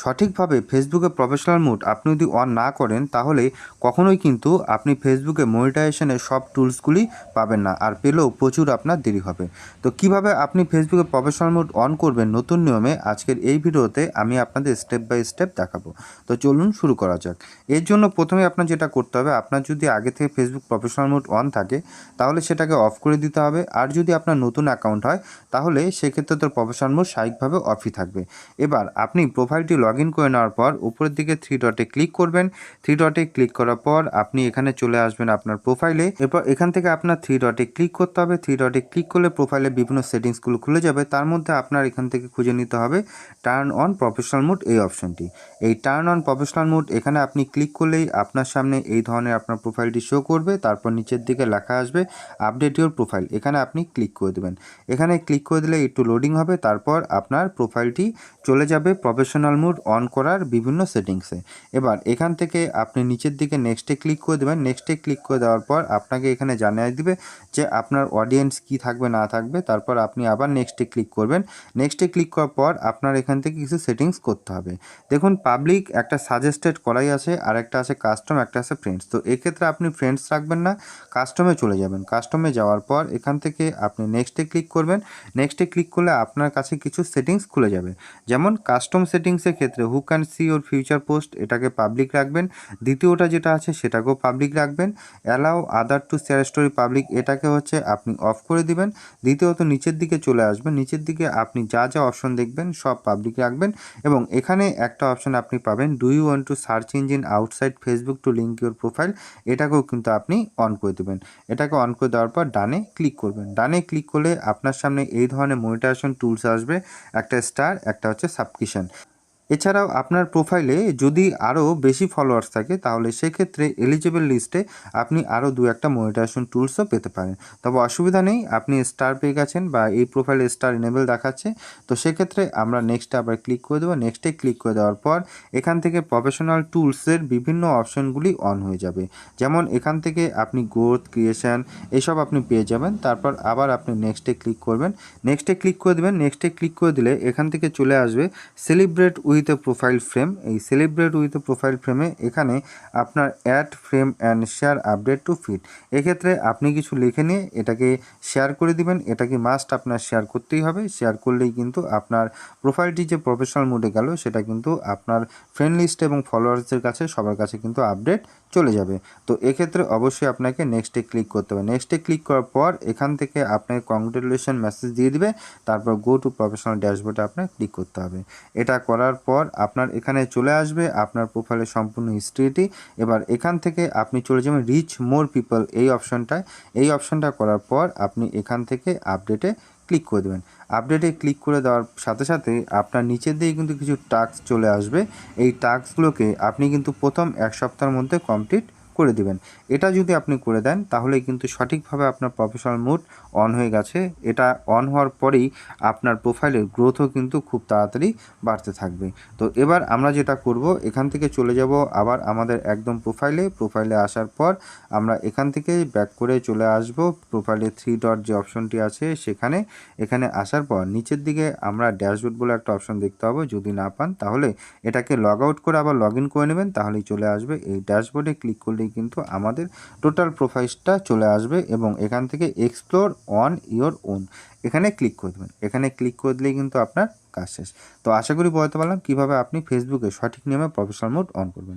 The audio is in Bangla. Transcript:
সঠিকভাবে ফেসবুকে প্রফেশনাল মোড আপনি যদি অন না করেন তাহলে কখনোই কিন্তু আপনি ফেসবুকে মনিটাইজেশনের সব টুলসগুলি পাবেন না, আর পেলেও প্রচুর আপনার দেরি হবে। তো কিভাবে আপনি ফেসবুকে প্রফেশনাল মোড অন করবেন নতুন নিয়মে, আজকের এই ভিডিওতে আমি আপনাদের স্টেপ বাই স্টেপ দেখাবো। তো চলুন শুরু করা যাক। এর জন্য প্রথমে আপনার যেটা করতে হবে, আপনার যদি আগে থেকে ফেসবুক প্রফেশনাল মোড অন থাকে তাহলে সেটাকে অফ করে দিতে হবে। আর যদি আপনার নতুন অ্যাকাউন্ট হয় তাহলে সেক্ষেত্রে তোর প্রফেশনাল মোড স্বাভাবিকভাবে অফই থাকবে। এবার আপনি প্রোফাইলটি লগ ইন করে নেওয়ার পর উপরের দিকে থ্রি ডটে ক্লিক করবেন। থ্রি ডটে ক্লিক করার পর আপনি এখানে চলে আসবেন আপনার প্রোফাইলে। এরপর এখান থেকে আপনার থ্রি ডটে ক্লিক করতে হবে। থ্রি ডটে ক্লিক করলে প্রোফাইলে বিভিন্ন সেটিংসগুলো খুলে যাবে। তার মধ্যে আপনার এখান থেকে খুঁজে নিতে হবে টার্ন অন প্রফেশনাল মোড এই অপশনটি। এই টার্ন অন প্রফেশনাল মোড এখানে আপনি ক্লিক করলেই আপনার সামনে এই ধরনের আপনার প্রোফাইলটি শো করবে। তারপর নিচের দিকে লেখা আসবে আপডেট ইউর প্রোফাইল, এখানে আপনি ক্লিক করে দেবেন। এখানে ক্লিক করে দিলে একটু লোডিং হবে, তারপর আপনার প্রোফাইলটি চলে যাবে প্রফেশনাল মোড অন করার বিভিন্ন সেটিংসে। এবার এখান থেকে আপনি নিচের দিকে নেক্সটে ক্লিক করে দেবেন। নেক্সটে ক্লিক করে দেওয়ার পর আপনাকে এখানে জানিয়ে দিবে যে আপনার অডিয়েন্স কি থাকবে না থাকবে। তারপর আপনি আবার নেক্সটে ক্লিক করবেন। নেক্সটে ক্লিক করার পর আপনার এখান থেকে কিছু সেটিংস করতে হবে। দেখুন, পাবলিক একটা সাজেস্টেড করাই আছে, আর একটা আছে কাস্টম, একটা আছে ফ্রেন্ডস। তো এক্ষেত্রে আপনি ফ্রেন্ডস রাখবেন না, কাস্টমে চলে যাবেন। কাস্টমে যাওয়ার পর এখান থেকে আপনি নেক্সটে ক্লিক করবেন। নেক্সটে ক্লিক করলে আপনার কাছে কিছু সেটিংস খুলে যাবে। যেমন কাস্টম সেটিংসের ক্ষেত্রে who can see or future post, এটাকে পাবলিক রাখবেন। দ্বিতীয়টা যেটা আছে সেটাকেও পাবলিক রাখবেন। Allow other to share story public, এটাকে হচ্ছে আপনি অফ করে দিবেন। দ্বিতীয়ত নিচের দিকে চলে আসবেন। নিচের দিকে আপনি যা যা অপশন দেখবেন সব পাবলিক রাখবেন। এবং এখানে একটা অপশন আপনি পাবেন, do you want to search engine outside Facebook to link your profile, এটাকেও কিন্তু আপনি অন করে দেবেন। এটাকে অন করে দেওয়ার পর ডানে ক্লিক করবেন। ডানে ক্লিক করলে আপনার সামনে এই ধরনের মনিটাইজেশন টুলস আসবে, একটা স্টার, একটা হচ্ছে সাবস্ক্রিপশন। এছাড়াও আপনার প্রোফাইলে যদি আরও বেশি ফলোয়ার্স থাকে তাহলে সেক্ষেত্রে এলিজিবল লিস্টে আপনি আরও দু একটা মনিটাইজেশন টুলসও পেতে পারেন। তবে অসুবিধা নেই, আপনি স্টার পেয়ে গেছেন বা এই প্রোফাইলে স্টার এনেবেল দেখাচ্ছে। তো সেক্ষেত্রে আমরা নেক্সটে আবার ক্লিক করে দেবো। নেক্সটে ক্লিক করে দেওয়ার পর এখান থেকে প্রফেশনাল টুলসের বিভিন্ন অপশনগুলি অন হয়ে যাবে। যেমন এখান থেকে আপনি গ্রোথ, ক্রিয়েশন এসব আপনি পেয়ে যাবেন। তারপর আবার আপনি নেক্সটে ক্লিক করবেন। নেক্সটে ক্লিক করে দেবেন। নেক্সটে ক্লিক করে দিলে এখান থেকে চলে আসবে celebrate with a profile frame. এই সেলিব্রেট উইথ এ প্রোফাইল ফ্রেমে এখানে আপনার add frame and share update to feed, এক্ষেত্রে আপনি কিছু লিখে নিয়ে এটাকে শেয়ার করে দিবেন। এটাকে মাস্ট আপনার শেয়ার করতেই হবে। শেয়ার করলেই কিন্তু আপনার প্রোফাইলটি যে প্রফেশনাল মোডে গেল সেটা কিন্তু আপনার ফ্রেন্ড লিস্ট এবং ফলোয়ার্সদের কাছে সবার কাছে কিন্তু আপডেট চলে যাবে। তো এক্ষেত্রে অবশ্যই আপনাকে নেক্সটে ক্লিক করতে হবে। নেক্সটে ক্লিক করার পর এখান থেকে আপনাকে কংগ্রেচুলেশন মেসেজ দিয়ে দিবে। তারপর গো টু প্রফেশনাল ড্যাশবোর্ডে আপনার ক্লিক করতে হবে। এটা করার পর আপনার এখানে চলে আসবে আপনার প্রোফাইলের সম্পূর্ণ হিস্ট্রিটি। এবার এখান থেকে আপনি চলে যাবেন রিচ মোর পিপল এই অপশনটায়। এই অপশনটা করার পর আপনি এখান থেকে আপডেটে ক্লিক করে দেবেন। আপডেটে ক্লিক করে দেওয়ার সাথে সাথে আপনার নিচের দিকে কিন্তু কিছু টাস্ক চলে আসবে। এই টাস্কগুলোকে আপনি কিন্তু প্রথম এক সপ্তাহের মধ্যে কমপ্লিট করে দিবেন। এটা যদি আপনি করে দেন তাহলে কিন্তু সঠিকভাবে আপনার প্রফেশনাল মোড অন হয়ে গেছে। এটা অন হওয়ার পরেই আপনার প্রোফাইলের গ্রোথও কিন্তু খুব তাড়াতাড়ি বাড়তে থাকবে। তো এবার আমরা যেটা করব, এখান থেকে চলে যাব আবার আমাদের একদম প্রোফাইলে আসার পর আমরা এখান থেকে ব্যাক করে চলে আসব প্রোফাইলে থ্রি ডট যে অপশনটি আছে সেখানে। এখানে আসার পর নিচের দিকে আমরা ড্যাশবোর্ড বলে একটা অপশন দেখতে পাবো। যদি না পান তাহলে এটাকে লগ আউট করে আবার লগ ইন করে নেবেন, তাহলেই চলে আসবে। এই ড্যাশবোর্ডে ক্লিক করলেই কিন্তু আমাদের টোটাল প্রোফাইলটা চলে আসবে এবং এখান থেকে এক্সপ্লোর অন ইওর ওন এখানে ক্লিক করে দেবেন। এখানে ক্লিক করে দিলেই কিন্তু আপনার কাজ শেষ। তো আশা করি বলতে পারলাম কীভাবে আপনি ফেসবুকে সঠিক নিয়মে প্রফেশনাল মোড অন করবেন।